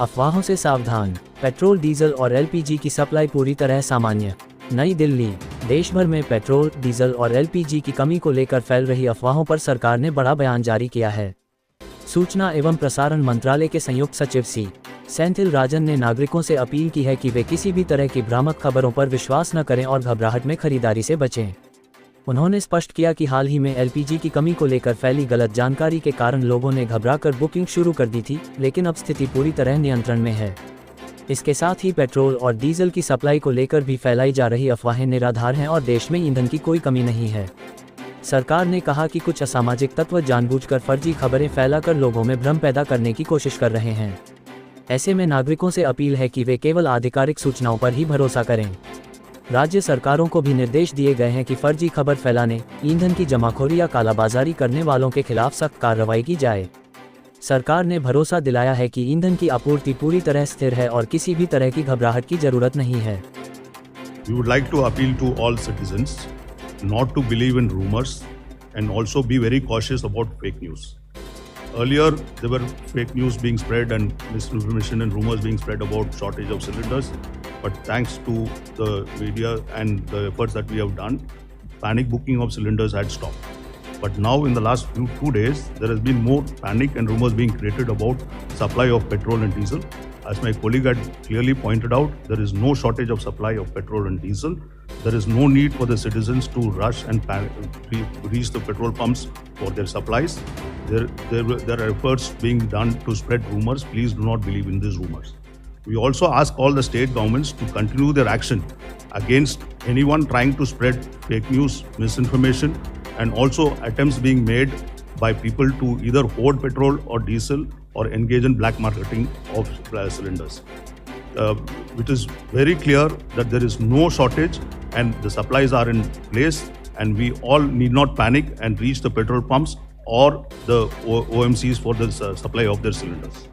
अफवाहों से सावधान, पेट्रोल, डीजल और एलपीजी की सप्लाई पूरी तरह सामान्य। नई दिल्ली। देश भर में पेट्रोल, डीजल और एलपीजी की कमी को लेकर फैल रही अफवाहों पर सरकार ने बड़ा बयान जारी किया है। सूचना एवं प्रसारण मंत्रालय के संयुक्त सचिव सी. सेंथिल राजन ने नागरिकों से अपील की है कि वे किसी भी तरह की भ्रामक खबरों पर विश्वास न करें और घबराहट में खरीदारी से बचें। उन्होंने स्पष्ट किया कि हाल ही में एलपीजी की कमी को लेकर फैली गलत जानकारी के कारण लोगों ने घबराकर बुकिंग शुरू कर दी थी, लेकिन अब स्थिति पूरी तरह नियंत्रण में है। इसके साथ ही पेट्रोल और डीजल की सप्लाई को लेकर भी फैलाई जा रही अफवाहें निराधार हैं और देश में ईंधन की कोई कमी नहीं है। सरकार ने कहा कि कुछ असामाजिक तत्व जानबूझकर फर्जी खबरें फैलाकर लोगों में भ्रम पैदा करने की कोशिश कर रहे हैं। ऐसे में नागरिकों से अपील है कि वे केवल आधिकारिक सूचनाओं पर ही भरोसा करें। राज्य सरकारों को भी निर्देश दिए गए हैं कि फर्जी खबर फैलाने, ईंधन की जमाखोरी या कालाबाजारी करने वालों के खिलाफ सख्त कार्रवाई की जाए। सरकार ने भरोसा दिलाया है कि ईंधन की आपूर्ति पूरी तरह स्थिर है और किसी भी तरह की घबराहट की जरूरत नहीं है। We would like to appeal to all citizens not to believe in rumors and also be very cautious about fake news. Earlier, there were fake news being spread and misinformation and rumors being spread about shortage of cylinders. But thanks to the media and the efforts that we have done, panic booking of cylinders had stopped. But now in the last 2 days, there has been more panic and rumors being created about supply of petrol and diesel. As my colleague had clearly pointed out, there is no shortage of supply of petrol and diesel. There is no need for the citizens to rush and reach the petrol pumps for their supplies. There are efforts being done to spread rumors. Please do not believe in these rumors. We also ask all the state governments to continue their action against anyone trying to spread fake news, misinformation, and also attempts being made by people to either hoard petrol or diesel or engage in black marketing of cylinders. It is very clear that there is no shortage and the supplies are in place, and we all need not panic and reach the petrol pumps or the OMCs for the supply of their cylinders.